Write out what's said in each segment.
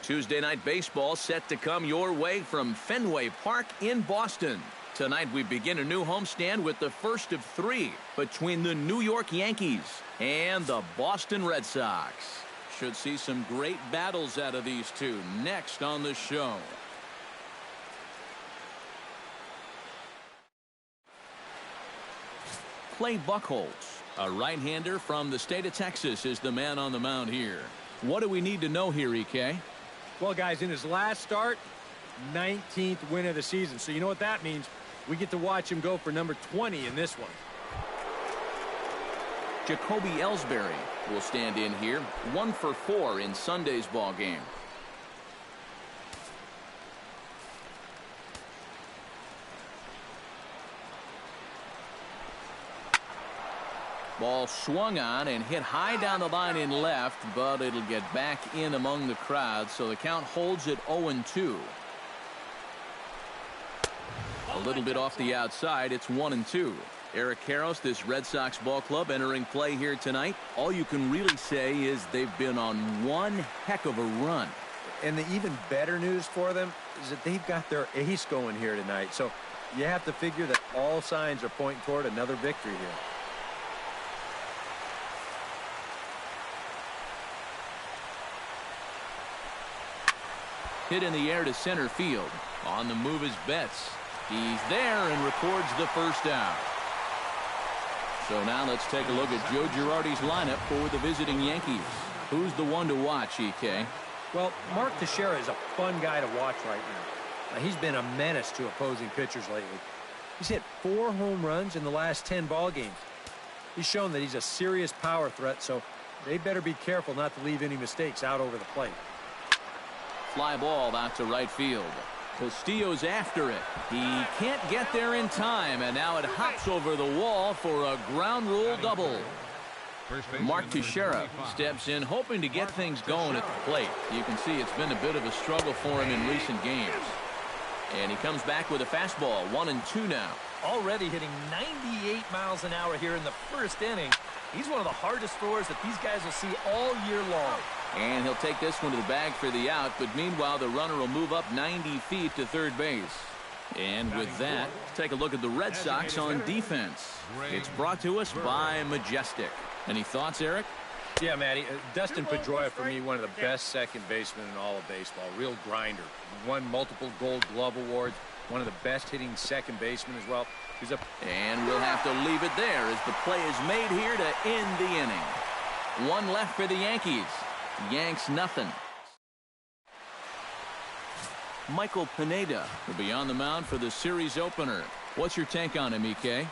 Tuesday night baseball set to come your way from Fenway Park in Boston. Tonight we begin a new homestand with the first of three between the New York Yankees and the Boston Red Sox. Should see some great battles out of these two next on the show. Clay Buchholz, a right-hander from the state of Texas, is the man on the mound here. What do we need to know here, EK? Well, guys, in his last start, 19th win of the season. So you know what that means. We get to watch him go for number 20 in this one. Jacoby Ellsbury will stand in here, 1 for 4 in Sunday's ball game. Ball swung on and hit high down the line in left, but it'll get back in among the crowd, so the count holds at 0-2. A little bit off the outside, it's 1-2. Eric Karros, this Red Sox ball club entering play here tonight. All you can really say is they've been on one heck of a run. And the even better news for them is that they've got their ace going here tonight. So you have to figure that all signs are pointing toward another victory here. Hit in the air to center field. On the move is Betts. He's there and records the first out. So now let's take a look at Joe Girardi's lineup for the visiting Yankees. Who's the one to watch, EK? Well, Mark Teixeira is a fun guy to watch right now. He's been a menace to opposing pitchers lately. He's hit 4 home runs in the last 10 ball games. He's shown that he's a serious power threat, so they better be careful not to leave any mistakes out over the plate. Fly ball out to right field. Castillo's after it. He can't get there in time, and now it hops over the wall for a ground rule double. Mark Teixeira steps in hoping to get things going at the plate. You can see it's been a bit of a struggle for him in recent games. And he comes back with a fastball, 1-2 now. Already hitting 98 miles an hour here in the first inning. He's one of the hardest throwers that these guys will see all year long. And he'll take this one to the bag for the out, but meanwhile the runner will move up 90 feet to third base. And with that, take a look at the Red Sox on defense. It's brought to us by Majestic. Any thoughts, Eric? Yeah, Matty. Dustin Pedroia, for me, one of the best second basemen in all of baseball. Real grinder. Won multiple Gold Glove awards. One of the best hitting second basemen as well. And we'll have to leave it there as the play is made here to end the inning. One left for the Yankees. Yanks nothing. Michael Pineda will be on the mound for the series opener. What's your take on him, EK?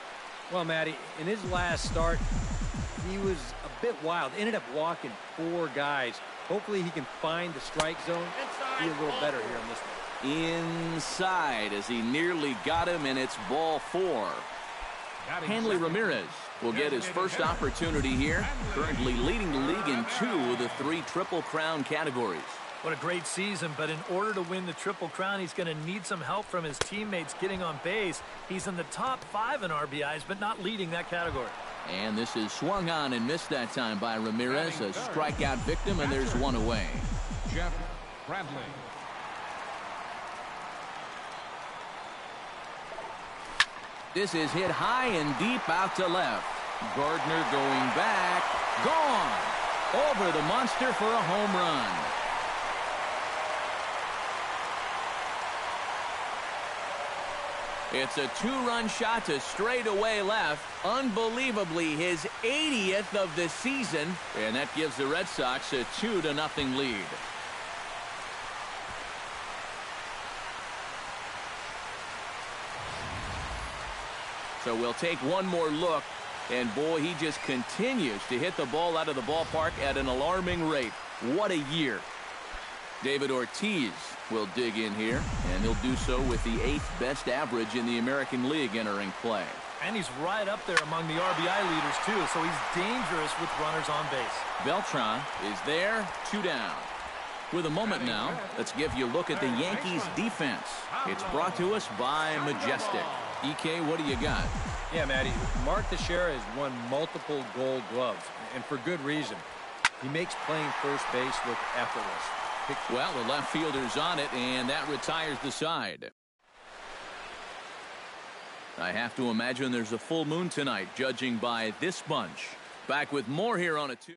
Well, Matty, in his last start, he was a bit wild. Ended up walking 4 guys. Hopefully he can find the strike zone. Be a little better here on this one. Inside as he nearly got him, and it's ball 4. Hanley Ramirez will get his first opportunity here, currently leading the league in 2 of the 3 Triple Crown categories. What a great season, but in order to win the Triple Crown, he's going to need some help from his teammates getting on base. He's in the top 5 in RBIs, but not leading that category. And this is swung on and missed that time by Ramirez, a strikeout victim, and there's one away. Jeff Bradley. This is hit high and deep out to left. Gardner going back. Gone. Over the monster for a home run. It's a two-run shot to straightaway left. Unbelievably, his 80th of the season. And that gives the Red Sox a 2-0 lead. So we'll take one more look. And boy, he just continues to hit the ball out of the ballpark at an alarming rate. What a year. David Ortiz will dig in here, and he'll do so with the 8th best average in the American League entering play. And he's right up there among the RBI leaders, too, so he's dangerous with runners on base. Beltran is there, 2 down. With a moment now, let's give you a look at the Yankees defense. It's brought to us by Majestic. EK, what do you got? Yeah, Matty, Mark Teixeira has won multiple gold gloves, and for good reason. He makes playing first base look effortless. Well, the left fielder's on it, and that retires the side. I have to imagine there's a full moon tonight, judging by this bunch. Back with more here on a 2.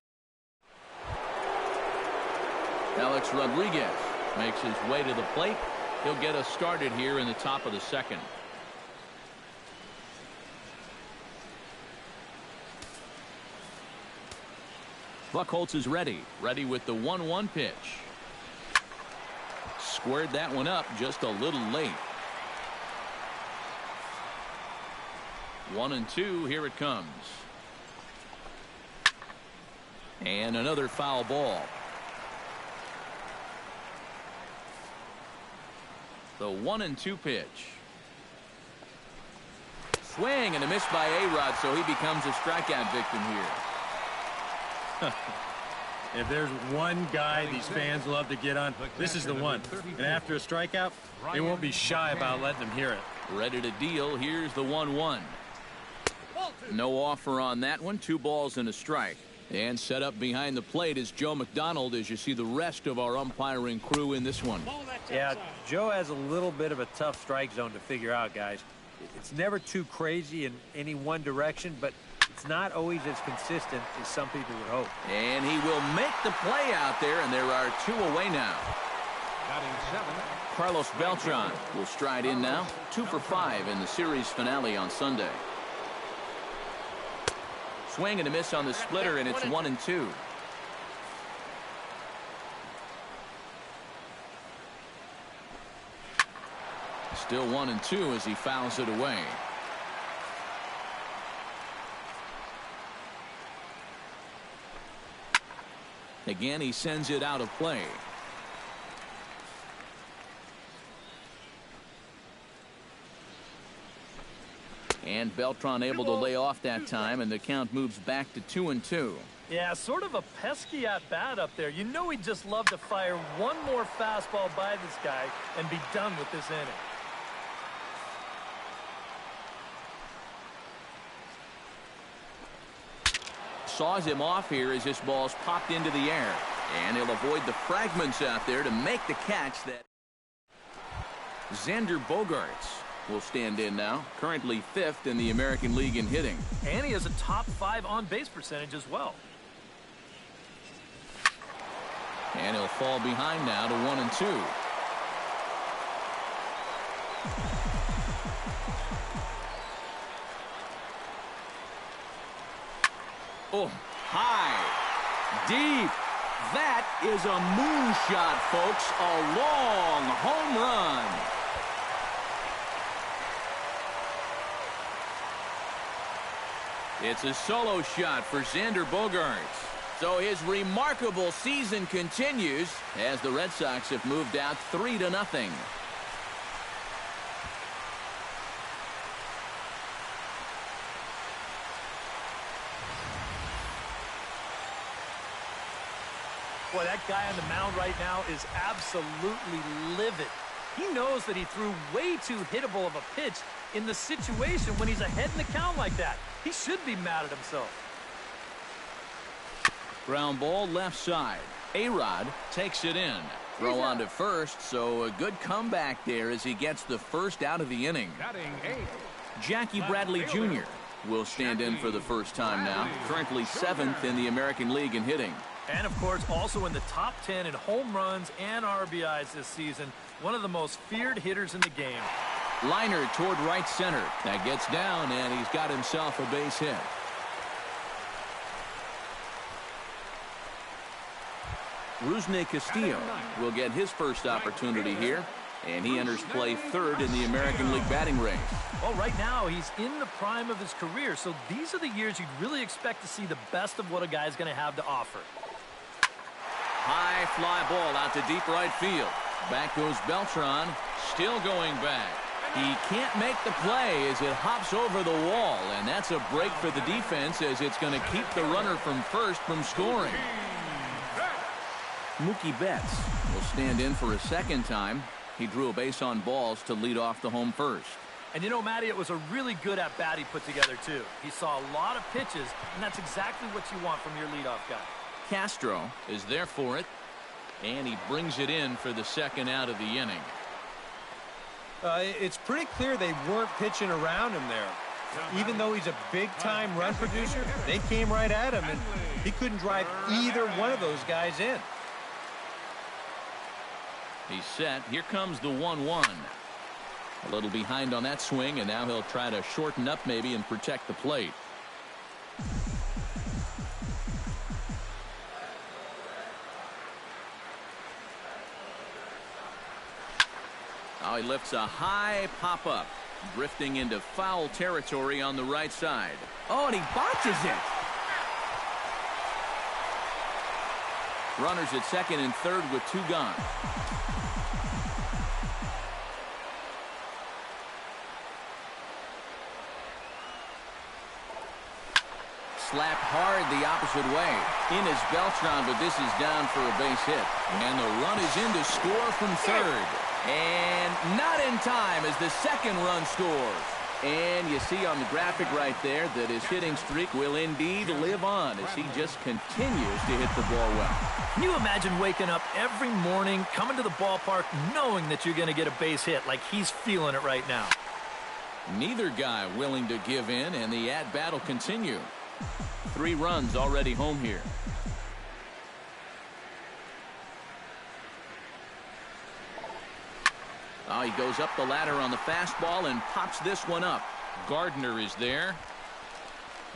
Alex Rodriguez makes his way to the plate. He'll get us started here in the top of the second. Buchholz is ready with the 1-1 pitch. Squared that one up just a little late. 1-2, here it comes. And another foul ball. The 1-2 pitch. Swing and a miss by A-Rod, so he becomes a strikeout victim here. If there's one guy these fans love to get on, this is the one. And after a strikeout, they won't be shy about letting them hear it. Ready to deal. Here's the 1-1. No offer on that one. 2 balls and a strike. And set up behind the plate is Joe McDonald as you see the rest of our umpiring crew in this one. Yeah, Joe has a little bit of a tough strike zone to figure out, guys. It's never too crazy in any one direction, but it's not always as consistent as some people would hope. And he will make the play out there, and there are 2 away now. Carlos Beltran will stride in now. 2 for 5 in the series finale on Sunday. Swing and a miss on the splitter, and it's 1-2. Still 1-2 as he fouls it away. Again, he sends it out of play. And Beltran able to lay off that time, and the count moves back to 2-2. Yeah, sort of a pesky at-bat up there. You know he'd just love to fire one more fastball by this guy and be done with this inning. Saws him off here as this ball's popped into the air. And he'll avoid the fragments out there to make the catch. That Xander Bogaerts will stand in now, currently 5th in the American League in hitting. And he has a top 5 on-base percentage as well. And he'll fall behind now to 1-2. Oh, high, deep. That is a moonshot, folks. A long home run. It's a solo shot for Xander Bogaerts. So his remarkable season continues as the Red Sox have moved out 3-0. Boy, that guy on the mound right now is absolutely livid. He knows that he threw way too hittable of a pitch in the situation when he's ahead in the count like that. He should be mad at himself. Ground ball left side. A-Rod takes it in. Throw on to first, so a good comeback there as he gets the first out of the inning. Jackie Bradley Jr. will stand in for the first time now. Currently 7th in the American League in hitting. And, of course, also in the top 10 in home runs and RBIs this season. One of the most feared hitters in the game. Liner toward right center. That gets down, and he's got himself a base hit. Rusney Castillo will get his first opportunity here, and he enters play third in the American League batting race. Well, right now, he's in the prime of his career, so these are the years you'd really expect to see the best of what a guy's going to have to offer. High fly ball out to deep right field. Back goes Beltran, still going back. He can't make the play as it hops over the wall, and that's a break for the defense as it's going to keep the runner from first from scoring. Mookie Betts will stand in for a second time. He drew a base on balls to lead off the home first. And you know, Matty, it was a really good at-bat he put together, too. He saw a lot of pitches, and that's exactly what you want from your leadoff guy. Castro is there for it, and he brings it in for the second out of the inning. It's pretty clear they weren't pitching around him there. Even though he's a big-time run producer, they came right at him, and he couldn't drive either one of those guys in. He's set. Here comes the 1-1. A little behind on that swing, and now he'll try to shorten up maybe and protect the plate. Oh, he lifts a high pop-up, drifting into foul territory on the right side. Oh, and he botches it. Runners at second and third with two gone. Slapped hard the opposite way. In is Beltran, but this is down for a base hit. And the run is in to score from third. And not in time as the second run scores. And you see on the graphic right there that his hitting streak will indeed live on as he just continues to hit the ball well. Can you imagine waking up every morning, coming to the ballpark, knowing that you're going to get a base hit like he's feeling it right now? Neither guy willing to give in, and the at-bat will continue. 3 runs already home here. Oh, he goes up the ladder on the fastball and pops this one up. Gardner is there.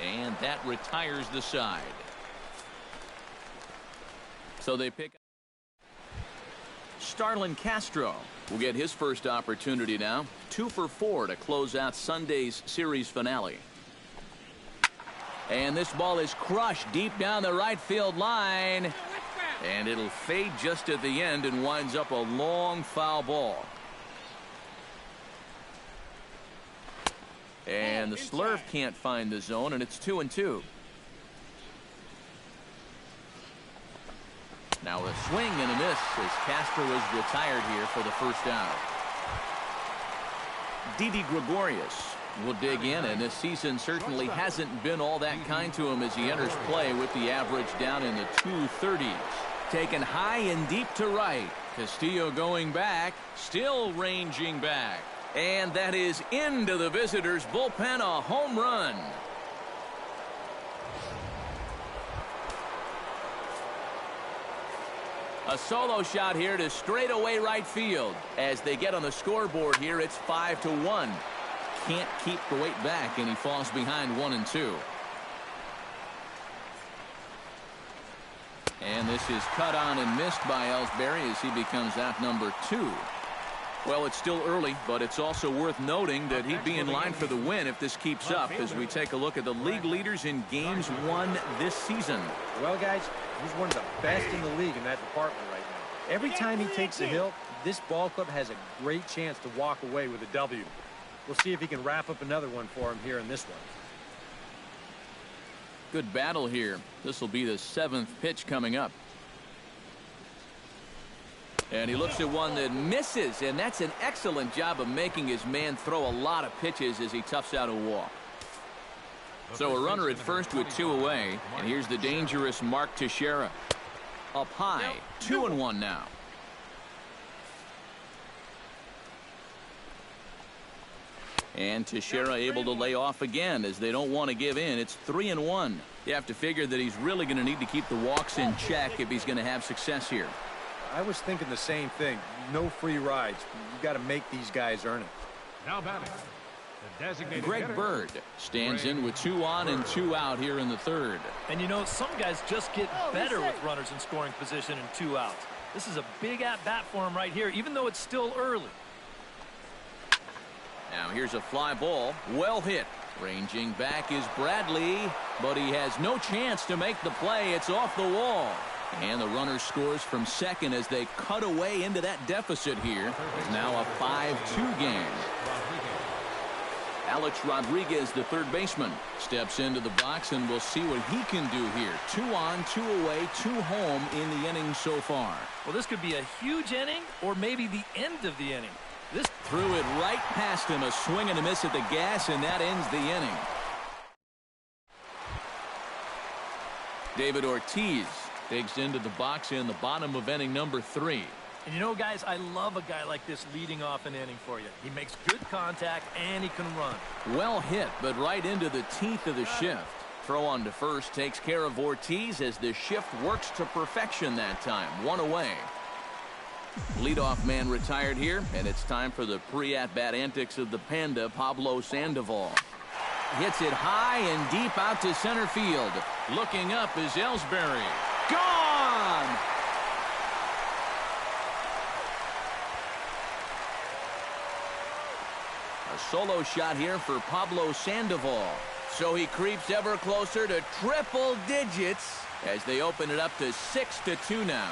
And that retires the side. So they pick Starlin Castro will get his first opportunity now. 2 for 4 to close out Sunday's series finale. And this ball is crushed deep down the right field line. And it'll fade just at the end and winds up a long foul ball. And the slurve can't find the zone, and it's 2-2. Now a swing and a miss as Castro is retired here for the first out. Didi Gregorius will dig in, and this season certainly hasn't been all that kind to him as he enters play with the average down in the 230s. Taken high and deep to right. Castillo going back, still ranging back. And that is into the visitors' bullpen, a home run. A solo shot here to straightaway right field. As they get on the scoreboard here, it's 5-1. Can't keep the weight back, and he falls behind 1-2. And this is cut on and missed by Ellsbury as he becomes out number 2. Well, it's still early, but it's also worth noting that he'd be in line for the win if this keeps up as we take a look at the league leaders in games won this season. Well, guys, he's one of the best in the league in that department right now. Every time he takes a hill, this ball club has a great chance to walk away with a W. We'll see if he can wrap up another one for him here in this one. Good battle here. This will be the 7th pitch coming up. And he looks at one that misses, and that's an excellent job of making his man throw a lot of pitches as he toughs out a walk. So a runner at first with 2 away, and here's the dangerous Mark Teixeira. Up high, 2-1 now. And Teixeira able to lay off again as they don't want to give in. It's 3-1. You have to figure that he's really going to need to keep the walks in check if he's going to have success here. I was thinking the same thing. No free rides. You got to make these guys earn it. Now batting, the designated Greg hitter, Bird stands in with 2 on and 2 out here in the third. And you know, some guys just get better with runners in scoring position and 2 outs. This is a big at-bat for him right here, even though it's still early. Now here's a fly ball. Well hit. Ranging back is Bradley, but he has no chance to make the play. It's off the wall. And the runner scores from second as they cut away into that deficit here. It's now a 5-2 game. Alex Rodriguez, the third baseman, steps into the box, and we'll see what he can do here. 2 on, 2 away, 2 home in the inning so far. Well, this could be a huge inning or maybe the end of the inning. This threw it right past him, a swing and a miss at the gas, and that ends the inning. David Ortiz digs into the box in the bottom of inning number 3. And you know, guys, I love a guy like this leading off an inning for you. He makes good contact and he can run. Well hit, but right into the teeth of the shift. Throw on to first takes care of Ortiz as the shift works to perfection that time. 1 away. Leadoff man retired here, and it's time for the pre-at-bat antics of the Panda, Pablo Sandoval. Hits it high and deep out to center field. Looking up is Ellsbury. Gone! A solo shot here for Pablo Sandoval. So he creeps ever closer to triple digits as they open it up to 6-2 now.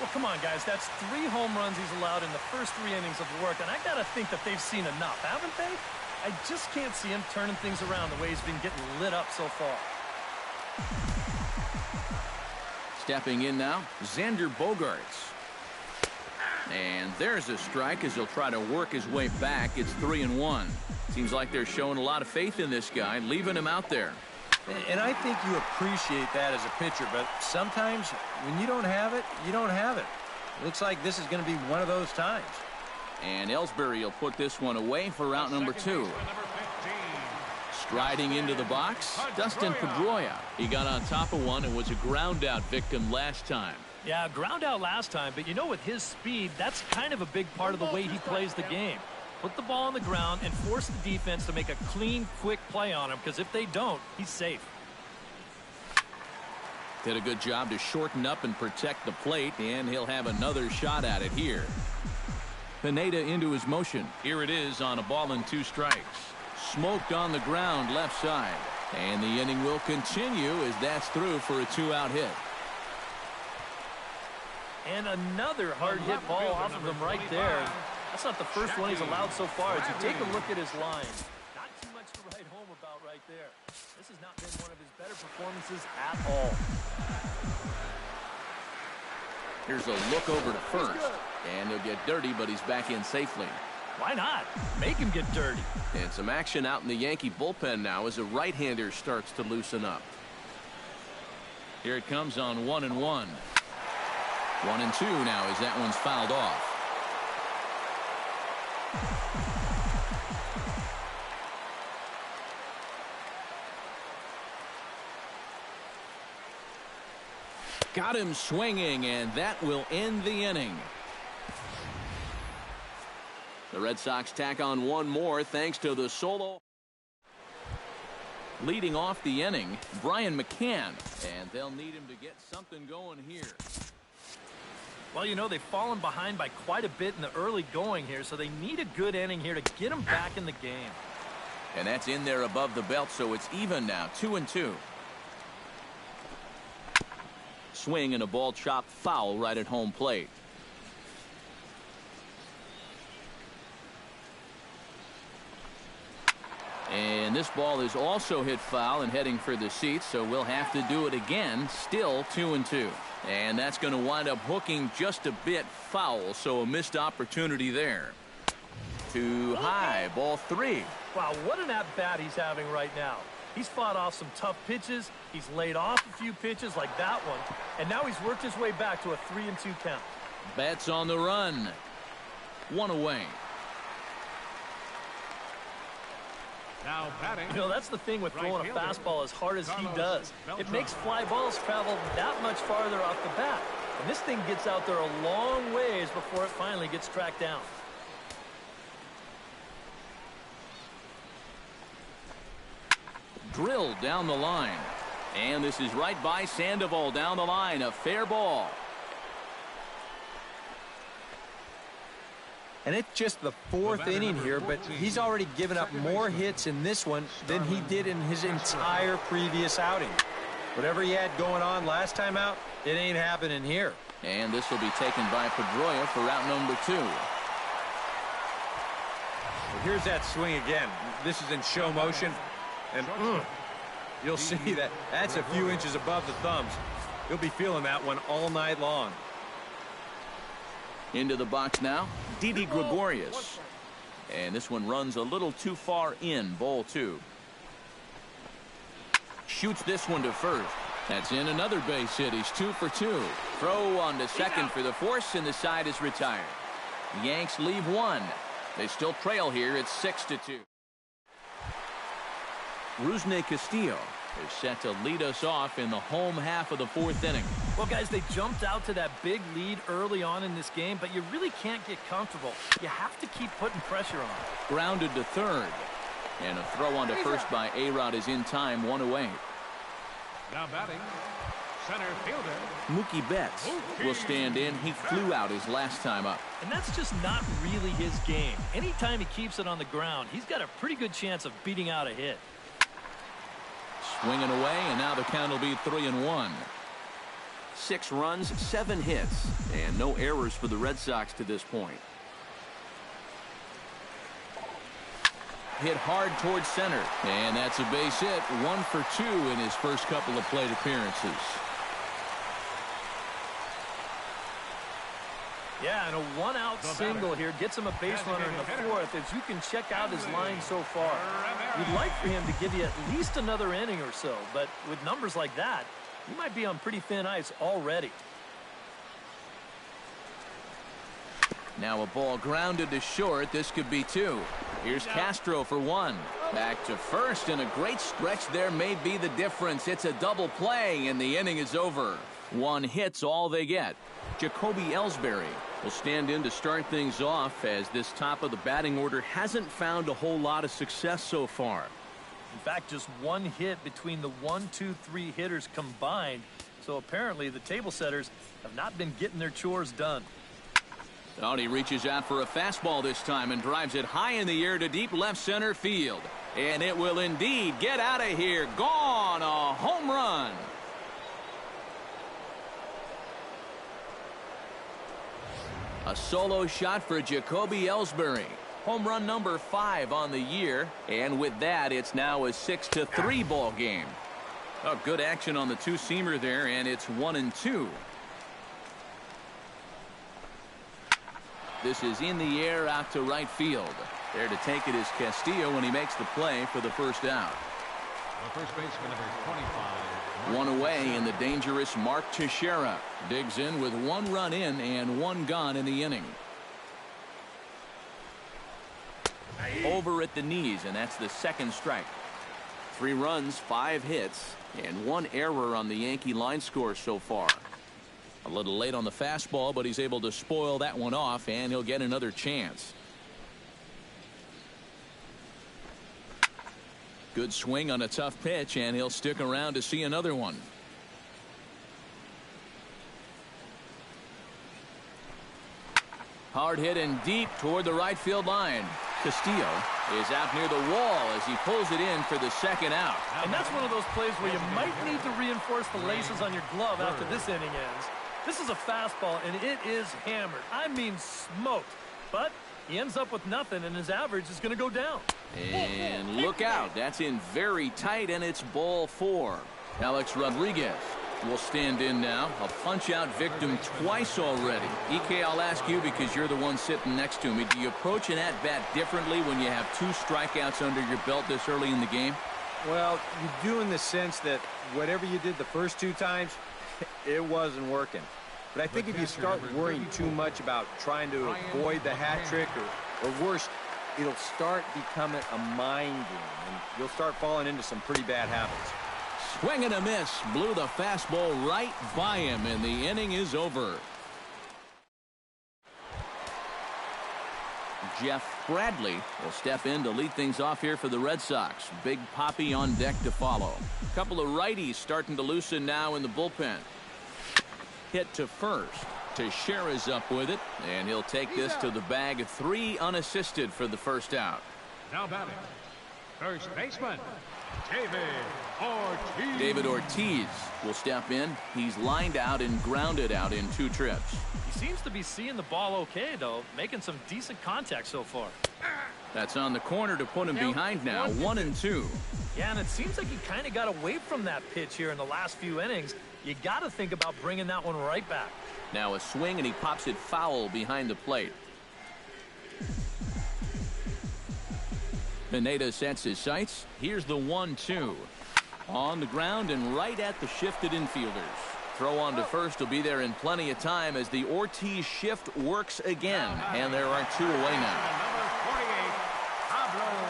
Well, come on, guys. That's 3 home runs he's allowed in the first 3 innings of work, and I got to think that they've seen enough, haven't they? I just can't see him turning things around the way he's been getting lit up so far. Stepping in now, Xander Bogaerts. And there's a strike as he'll try to work his way back. It's 3-1. Seems like they're showing a lot of faith in this guy, leaving him out there. And I think you appreciate that as a pitcher, but sometimes when you don't have it, you don't have it. Looks like this is going to be one of those times. And Ellsbury will put this one away for route number 2. Striding into the box, Dustin Pedroia. He got on top of one and was a ground out victim last time. Yeah, ground out last time, but you know, with his speed, that's kind of a big part of the way he plays the game. Put the ball on the ground and force the defense to make a clean, quick play on him, because if they don't, he's safe. Did a good job to shorten up and protect the plate, and he'll have another shot at it here. Pineda into his motion. Here it is on a ball and 2 strikes. Smoked on the ground left side. And the inning will continue as that's through for a 2-out hit. And another hard hit ball off of him right there. That's not the first one he's allowed so far. As you take a look at his line, not too much to write home about right there. This has not been one of his better performances at all. Here's a look over to first. And he'll get dirty, but he's back in safely. Why not? Make him get dirty. And some action out in the Yankee bullpen now as a right-hander starts to loosen up. Here it comes on 1-1. 1-2 now as that one's fouled off. Got him swinging, and that will end the inning. The Red Sox tack on one more thanks to the solo. Leading off the inning, Brian McCann, and they'll need him to get something going here. Well, you know, they've fallen behind by quite a bit in the early going here, so they need a good inning here to get them back in the game. And that's in there above the belt, so it's even now, 2-2. Swing and a ball chopped foul right at home plate. And this ball is also hit foul and heading for the seats, so we'll have to do it again. Still 2-2. And that's going to wind up hooking just a bit foul, so a missed opportunity there. Too high, ball 3. Wow, what an at-bat he's having right now. He's fought off some tough pitches. He's laid off a few pitches like that one. And now he's worked his way back to a 3-2 count. Betts on the run. 1 away. Now batting. You know, that's the thing with throwing a fastball as hard as he does. It makes fly balls travel that much farther off the bat. And this thing gets out there a long ways before it finally gets tracked down. Drilled down the line. And this is right by Sandoval down the line. A fair ball. And it's just the fourth inning here, but he's already given up more hits in this one than he did in his entire previous outing. Whatever he had going on last time out, it ain't happening here. And this will be taken by Pedroia for route number 2. Well, here's that swing again. This is in show motion. And you'll see that that's a few inches above the thumbs. He'll be feeling that one all night long. Into the box now, Didi Gregorius. And this one runs a little too far in, ball 2. Shoots this one to first. That's in another base hit. He's 2 for 2. Throw on to second for the force, and the side is retired. The Yanks leave 1. They still trail here. It's 6-2. Rusney Castillo is set to lead us off in the home half of the 4th inning. Well, guys, they jumped out to that big lead early on in this game, but you really can't get comfortable. You have to keep putting pressure on. Grounded to third. And a throw on to first by A-Rod is in time, 1 away. Now batting, center fielder Mookie Betts will stand in. He flew out his last time up. And that's just not really his game. Anytime he keeps it on the ground, he's got a pretty good chance of beating out a hit. Swinging away, and now the count will be 3-1. 6 runs, 7 hits, and no errors for the Red Sox to this point. Hit hard towards center, and that's a base hit. 1 for 2 in his first couple of plate appearances. Yeah, and a 1-out single here gets him a base runner in the 4th. As you can check out his line so far, you'd like for him to give you at least another inning or so, but with numbers like that, you might be on pretty thin ice already. Now a ball grounded to short. This could be 2. Here's Castro for 1. Back to first, and a great stretch there may be the difference. It's a double play, and the inning is over. 1 hit's all they get. Jacoby Ellsbury will stand in to start things off, as this top of the batting order hasn't found a whole lot of success so far. In fact, just 1 hit between the 1, 2, 3 hitters combined. So apparently the table setters have not been getting their chores done. He reaches out for a fastball this time and drives it high in the air to deep left center field. And it will indeed get out of here. Gone. A home run. A solo shot for Jacoby Ellsbury. Home run number 5 on the year. And with that, it's now a 6-3 ball game. Good action on the two-seamer there, and it's 1-2. This is in the air out to right field. There to take it is Castillo when he makes the play for the first out. The first baseman, number 25. 1 away, and the dangerous Mark Teixeira digs in with 1 run in and 1 gone in the inning. Over at the knees, and that's the 2nd strike. 3 runs, 5 hits, and 1 error on the Yankee line score so far. A little late on the fastball, but he's able to spoil that one off, and he'll get another chance. Good swing on a tough pitch, and he'll stick around to see another one. Hard hit and deep toward the right field line. Castillo is out near the wall as he pulls it in for the 2nd out. And that's one of those plays where you might need to reinforce the laces on your glove after this inning ends. This is a fastball, and it is hammered. I mean smoked. But he ends up with nothing, and his average is going to go down. And look out. That's in very tight, and it's ball 4. Alex Rodriguez will stand in now. A punch-out victim twice already. EK, I'll ask you because you're the one sitting next to me. Do you approach an at-bat differently when you have 2 strikeouts under your belt this early in the game? Well, you do in the sense that whatever you did the first 2 times, it wasn't working. But I think if you start worrying too much about trying to avoid the hat trick, or worse, it'll start becoming a mind game, and you'll start falling into some pretty bad habits. Swing and a miss. Blew the fastball right by him, and the inning is over. Jeff Bradley will step in to lead things off here for the Red Sox. Big Poppy on deck to follow. A couple of righties starting to loosen now in the bullpen. Hit to first. Teixeira's up with it, and he'll take this to the bag. 3 unassisted for the first out. Now batting, first baseman, Ortiz. David Ortiz will step in. He's lined out and grounded out in 2 trips. He seems to be seeing the ball okay, though, making some decent contact so far. That's on the corner to put him behind now. 1-2. Yeah, and it seems like he kind of got away from that pitch here in the last few innings. You got to think about bringing that one right back. Now a swing, and he pops it foul behind the plate. Pineda sets his sights. Here's the 1-2. On the ground and right at the shifted infielders. Throw on to first will be there in plenty of time as the Ortiz shift works again. And there are 2 away now.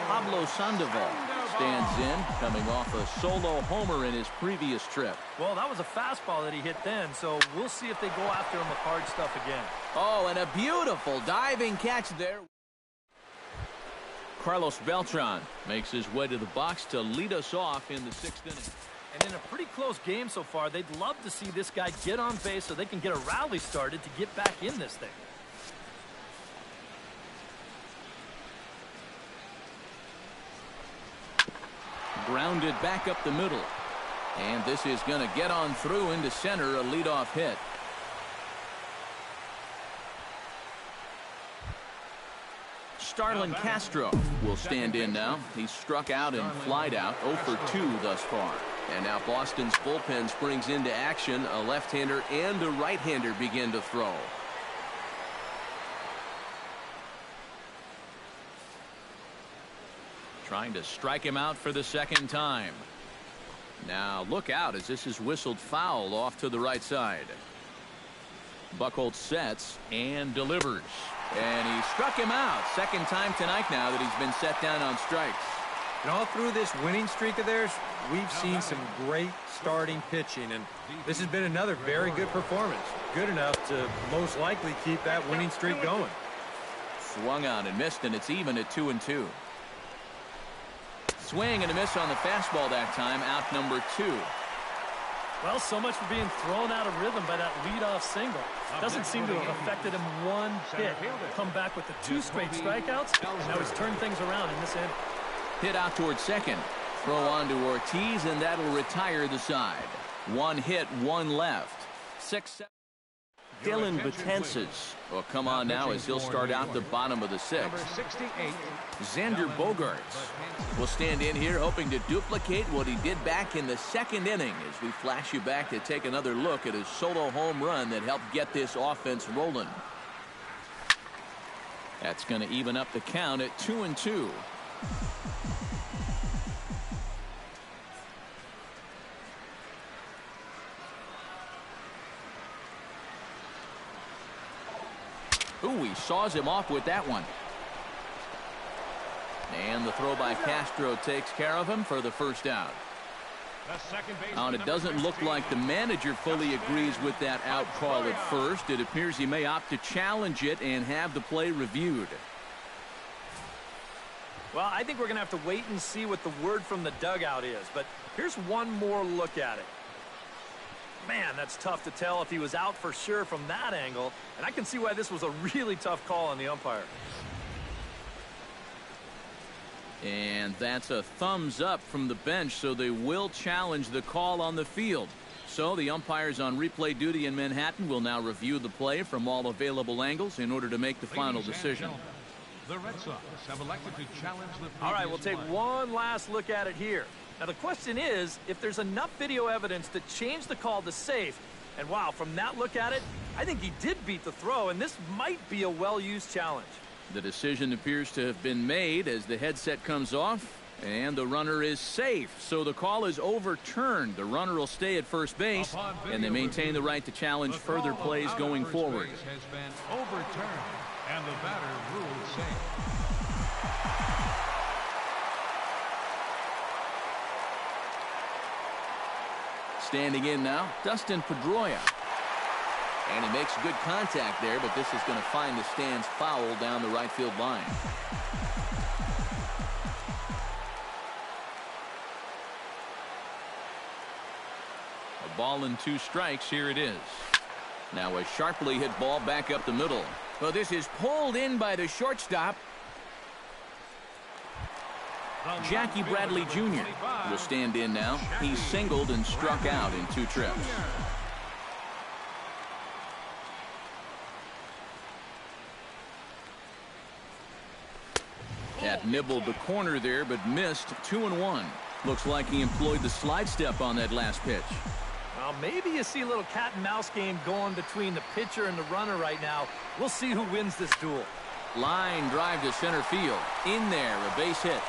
Pablo Sandoval stands in, coming off a solo homer in his previous trip. Well, that was a fastball that he hit then, so we'll see if they go after him with hard stuff again. Oh, and a beautiful diving catch there. Carlos Beltran makes his way to the box to lead us off in the 6th inning. And in a pretty close game so far, they'd love to see this guy get on base so they can get a rally started to get back in this thing. Grounded back up the middle. And this is going to get on through into center, a leadoff hit. Starlin Castro will stand in now. He's struck out and flied out. 0 for 2 thus far. And now Boston's bullpen springs into action. A left-hander and a right-hander begin to throw. Trying to strike him out for the 2nd time. Now look out as this is whistled foul off to the right side. Buchholz sets and delivers. And he struck him out. 2nd time tonight now that he's been set down on strikes. And all through this winning streak of theirs, we've seen some great starting pitching, and this has been another very good performance. Good enough to most likely keep that winning streak going. Swung on and missed, and it's even at 2-2. Swing and a miss on the fastball that time. Out number 2. Well, so much for being thrown out of rhythm by that leadoff single. Doesn't seem to have affected him one bit. Come back with the 2 straight strikeouts. Now he's turned things around in this inning. Hit out towards second. Throw on to Ortiz, and that'll retire the side. 1 hit, 1 left. 6-7. Dylan Betances will come on now as he'll start out the bottom of the 6th. 68. Xander Bogaerts will stand in here hoping to duplicate what he did back in the 2nd inning as we flash you back to take another look at his solo home run that helped get this offense rolling. That's going to even up the count at 2-2. Ooh, he saws him off with that one. And the throw by Castro takes care of him for the first out. And it doesn't look like the manager fully agrees with that out call at first. It appears he may opt to challenge it and have the play reviewed. Well, I think we're going to have to wait and see what the word from the dugout is. But here's one more look at it. Man, that's tough to tell if he was out for sure from that angle. And I can see why this was a really tough call on the umpire. And that's a thumbs up from the bench, so they will challenge the call on the field. So the umpires on replay duty in Manhattan will now review the play from all available angles in order to make the final decision. The Red Sox have elected to challenge the All right, we'll take one last look at it here. Now the question is if there's enough video evidence to change the call to safe. And wow, from that look at it, I think he did beat the throw, and this might be a well-used challenge. The decision appears to have been made as the headset comes off, and the runner is safe. So the call is overturned. The runner will stay at first base, and they maintain the right to challenge further plays going forward. Has been overturned, and the batter ruled safe. Standing in now, Dustin Pedroia. And he makes good contact there, but this is going to find the stands foul down the right field line. A ball and 2 strikes. Here it is. Now a sharply hit ball back up the middle. Well, this is pulled in by the shortstop. Jackie Bradley Jr. will stand in now. He's singled and struck out in 2 trips. That nibbled the corner there, but missed. 2-1. Looks like he employed the slide step on that last pitch. Well, maybe you see a little cat and mouse game going between the pitcher and the runner right now. We'll see who wins this duel. Line drive to center field. In there, a base hit.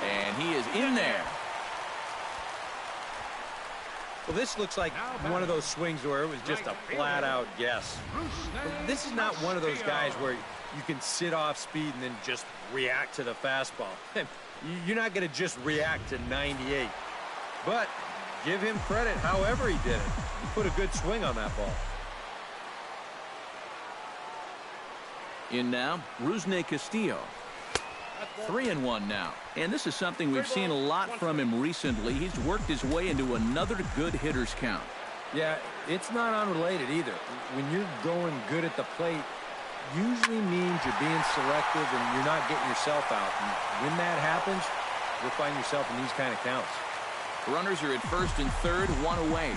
And he is in there. Well, this looks like one of those swings where it was just a flat-out guess. This is not one of those guys where you can sit off speed and then just react to the fastball. You're not going to just react to 98. But give him credit however he did it. He put a good swing on that ball. In now, Rusney Castillo. 3-1 now. And this is something we've seen a lot from him recently. He's worked his way into another good hitter's count. Yeah, it's not unrelated either. When you're going good at the plate, usually means you're being selective and you're not getting yourself out. And when that happens, you'll find yourself in these kind of counts. Runners are at first and third, 1 away.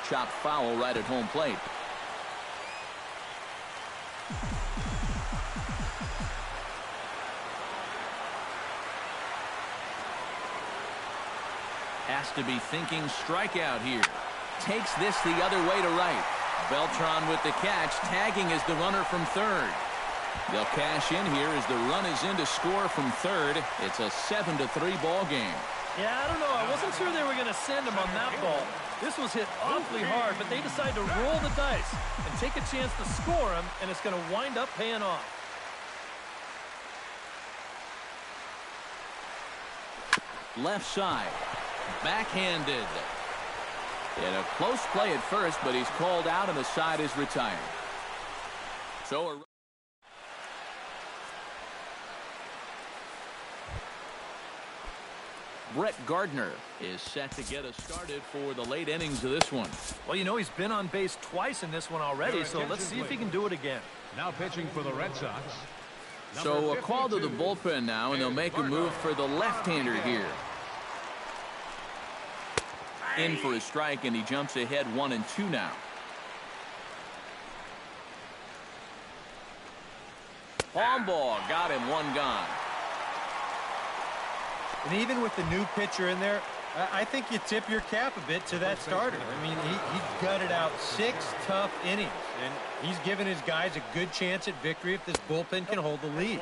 Chopped foul right at home plate. Has to be thinking strikeout here. Takes this the other way to right. Beltran with the catch, tagging as the runner from third. They'll cash in here as the run is in to score from third. It's a 7-3 ball game. Yeah, I don't know. I wasn't sure they were going to send him on that ball. This was hit awfully hard, but they decided to roll the dice and take a chance to score him, and it's going to wind up paying off. Left side. Backhanded. In a close play at first, but he's called out and the side is retired. So Brett Gardner is set to get us started for the late innings of this one. Well, you know, he's been on base twice in this one already, so let's see if he can do it again. Now pitching for the Red Sox. So a call to the bullpen now, and they'll make a move for the left-hander here. In for a strike, and he jumps ahead 1-2 now. Palm ball, got him, 1 gone. And even with the new pitcher in there, I think you tip your cap a bit to that starter. I mean, he gutted out 6 tough innings, and he's given his guys a good chance at victory if this bullpen can hold the lead.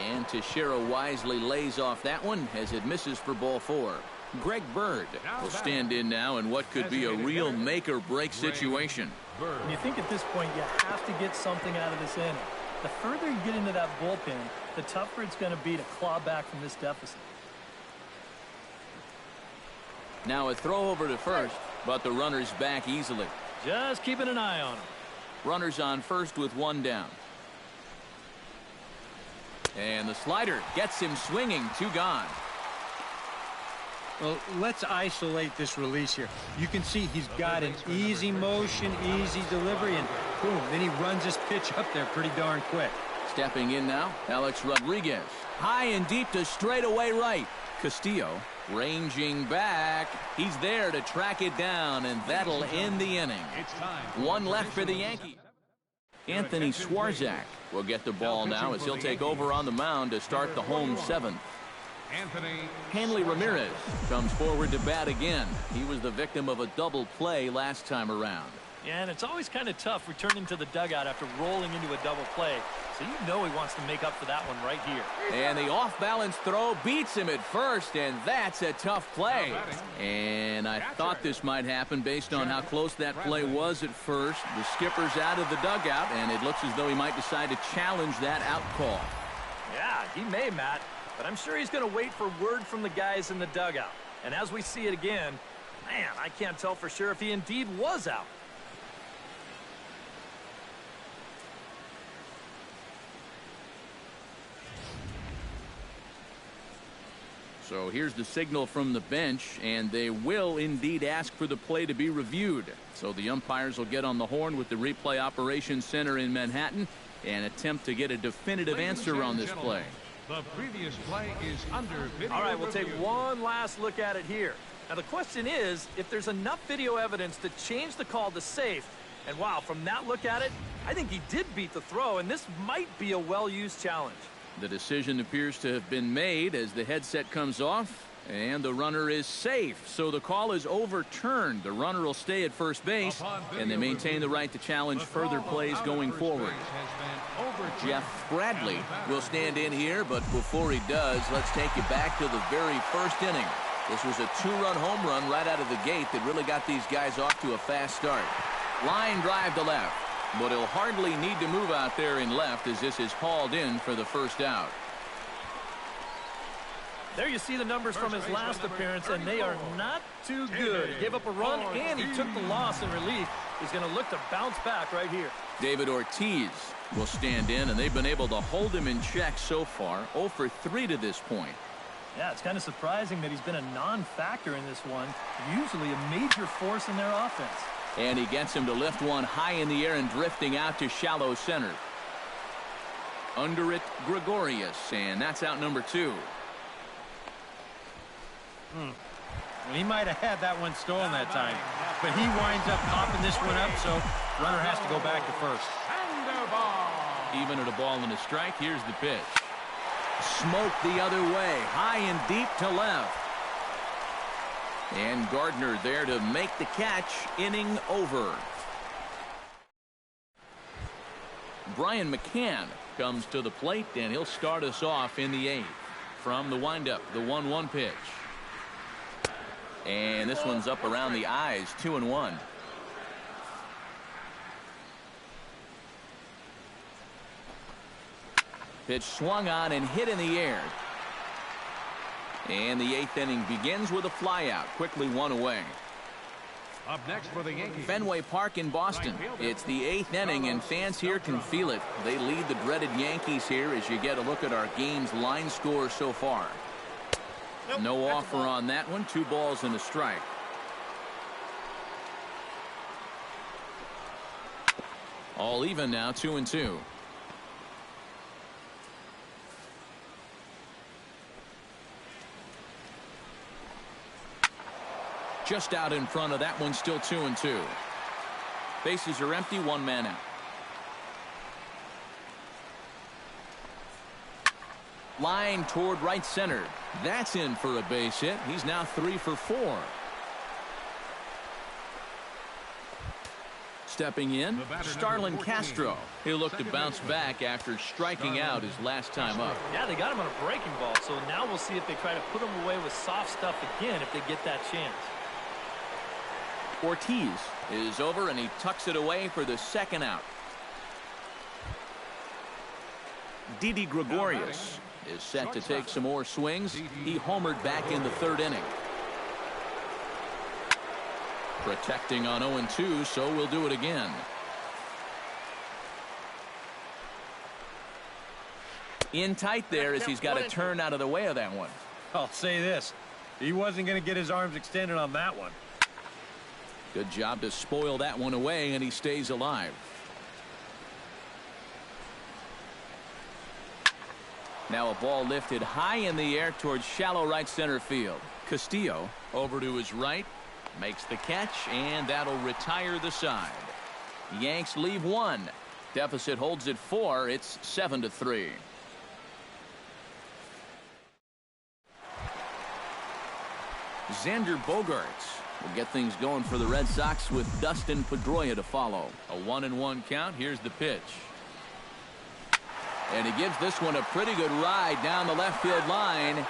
And Teixeira wisely lays off that one as it misses for ball 4. Greg Bird will stand in now in what could be a real make-or-break situation. And you think at this point you have to get something out of this inning. The further you get into that bullpen, the tougher it's going to be to claw back from this deficit. Now a throw over to first, but the runner's back easily. Just keeping an eye on him. Runners on first with 1 down. And the slider gets him swinging, 2 gone. Well, let's isolate this release here. You can see he's got an easy motion, easy delivery, and boom, then he runs his pitch up there pretty darn quick. Stepping in now, Alex Rodriguez. High and deep to straightaway right. Castillo ranging back. He's there to track it down, and that'll end the inning. 1 left for the Yankees. Anthony Swarzak will get the ball now as he'll take over on the mound to start the home 7th. Hanley Ramirez comes forward to bat again. He was the victim of a double play last time around. Yeah, and it's always kind of tough returning to the dugout after rolling into a double play. So you know he wants to make up for that one right here. And the off-balance throw beats him at first, and that's a tough play. And I thought this might happen based on how close that play was at first. The skipper's out of the dugout, and it looks as though he might decide to challenge that out call. Yeah, he may, Matt, but I'm sure he's going to wait for word from the guys in the dugout. And as we see it again, man, I can't tell for sure if he indeed was out. So here's the signal from the bench, and they will indeed ask for the play to be reviewed. So the umpires will get on the horn with the replay operations center in Manhattan and attempt to get a definitive answer on this play. The previous play is under video. All right, we'll review. take one last look at it here. Now the question is if there's enough video evidence to change the call to safe. And wow, from that look at it, I think he did beat the throw, and this might be a well-used challenge. The decision appears to have been made as the headset comes off, and the runner is safe. So the call is overturned. The runner will stay at first base, and they maintain the right to challenge further plays going forward. Jeff Bradley will stand in here, but before he does, let's take you back to the very first inning. This was a two-run home run right out of the gate that really got these guys off to a fast start. Line drive to left. But he'll hardly need to move out there in left as this is hauled in for the first out. There you see the numbers from his last appearance, and they are not too good. He gave up a run, and he took the loss in relief. He's going to look to bounce back right here. David Ortiz will stand in, and they've been able to hold him in check so far. 0 for 3 to this point. Yeah, it's kind of surprising that he's been a non-factor in this one. Usually a major force in their offense. And he gets him to lift one high in the air and drifting out to shallow center. Under it, Gregorius, and that's out number 2. Well, he might have had that one stolen that time, but he winds up popping this one up, so runner has to go back to first. Even at a ball and a strike, here's the pitch. Smoke the other way, high and deep to left. And Gardner there to make the catch. Inning over. Brian McCann comes to the plate, and he'll start us off in the 8th. From the windup, the 1-1 pitch. And this one's up around the eyes, 2-1. Pitch swung on and hit in the air. And the 8th inning begins with a flyout. Quickly one away. Up next for the Yankees. Fenway Park in Boston. It's the 8th inning, and fans here can feel it. They lead the dreaded Yankees here as you get a look at our game's line score so far. No offer on that one. 2 balls and a strike. All even now, 2-2. Just out in front of that one, still 2-2. Bases are empty, 1 man out. Line toward right center. That's in for a base hit. He's now 3 for 4. Stepping in, Starlin Castro. He'll look to bounce back after striking out his last time up. Yeah, they got him on a breaking ball, so now we'll see if they try to put him away with soft stuff again if they get that chance. Ortiz is over, and he tucks it away for the 2nd out. Didi Gregorius is set to take some more swings. He homered back in the 3rd inning. Protecting on 0-2, so we'll do it again. In tight there as he's got to turn out of the way of that one. I'll say this. He wasn't going to get his arms extended on that one. Good job to spoil that one away, and he stays alive. Now a ball lifted high in the air towards shallow right center field. Castillo over to his right, makes the catch, and that'll retire the side. Yanks leave 1. Deficit holds at 4. It's 7-3. Xander Bogaerts will get things going for the Red Sox with Dustin Pedroia to follow. A 1-1 count. Here's the pitch. And he gives this one a pretty good ride down the left field line.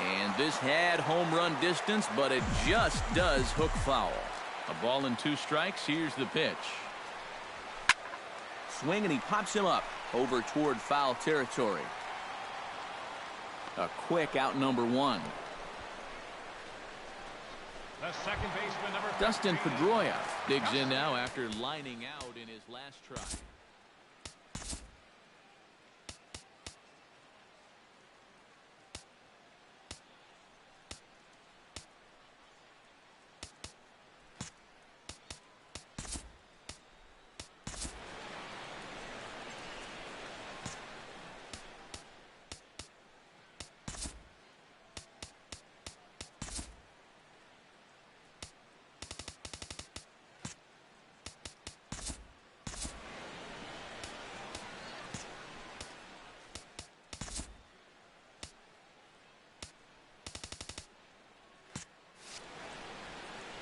And this had home run distance, but it just does hook foul. A ball and 2 strikes. Here's the pitch. Swing, and he pops him up over toward foul territory. A quick out number 1. The second baseman, number Dustin Pedroia digs in now after lining out in his last try.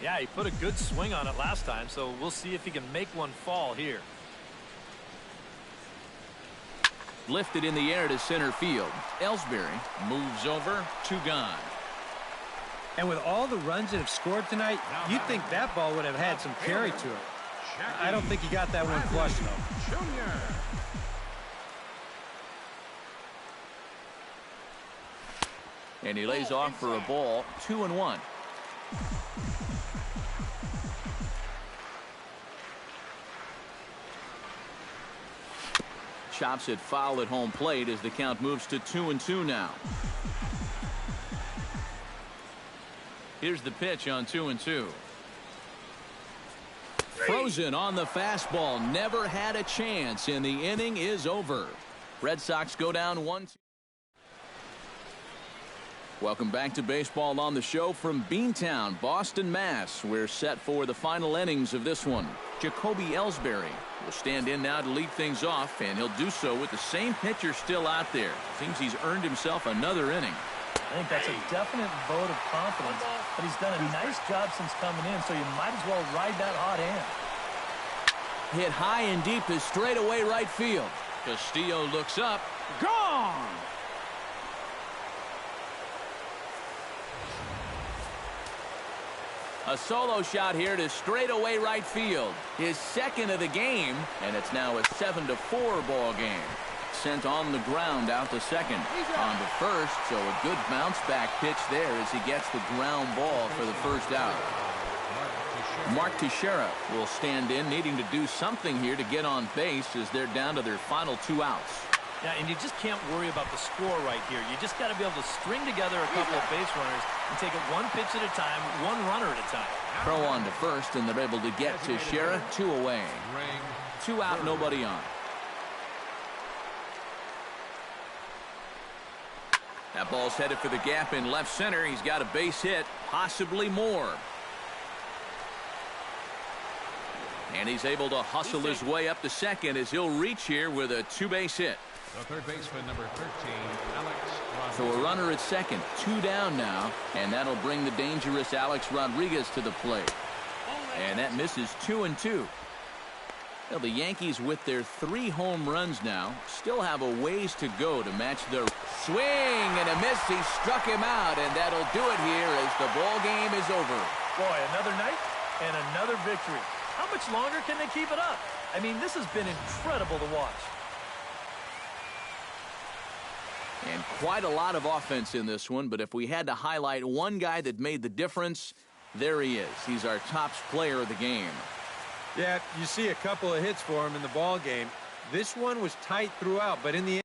Yeah, he put a good swing on it last time, so we'll see if he can make one fall here. Lifted in the air to center field. Ellsbury moves over, 2 gone. And with all the runs that have scored tonight, you'd think that ball would have had some carry to it. I don't think he got that one flush, though. And he lays off for a ball, 2-1. Chops it foul at home plate as the count moves to 2-2 now. Here's the pitch on 2-2. Frozen on the fastball. Never had a chance, and the inning is over. Red Sox go down 1-2. Welcome back to Baseball on the Show from Beantown, Boston, Mass. We're set for the final innings of this one. Jacoby Ellsbury will stand in now to lead things off, and he'll do so with the same pitcher still out there. Seems he's earned himself another inning. I think that's a definite vote of confidence, but he's done a nice job since coming in, so you might as well ride that hot hand. Hit high and deep to straightaway right field. Castillo looks up. Gone! A solo shot here to straightaway right field. His second of the game, and it's now a 7-4 ball game. Sent on the ground out to second. On to first, so a good bounce back pitch there as he gets the ground ball for the first out. Mark Teixeira will stand in, needing to do something here to get on base as they're down to their final 2 outs. Yeah, and you just can't worry about the score right here. You just got to be able to string together a couple of base runners and take it one pitch at a time, one runner at a time. Throw on to first, and they're able to get Teixeira 2 away. 2 out, nobody on. That ball's headed for the gap in left center. He's got a base hit, possibly more. And he's able to hustle his way up to second as he'll reach here with a 2-base hit. The third baseman, number 13, Alex Rodriguez. So a runner at second, 2 down now, and that'll bring the dangerous Alex Rodriguez to the plate. And that misses 2-2. Well, the Yankees, with their 3 home runs now, still have a ways to go to match their swing and a miss. He struck him out, and that'll do it here as the ball game is over. Boy, another night and another victory. How much longer can they keep it up? I mean, this has been incredible to watch. And quite a lot of offense in this one, but if we had to highlight one guy that made the difference, there he is. He's our top player of the game. Yeah, you see a couple of hits for him in the ball game. This one was tight throughout, but in the end,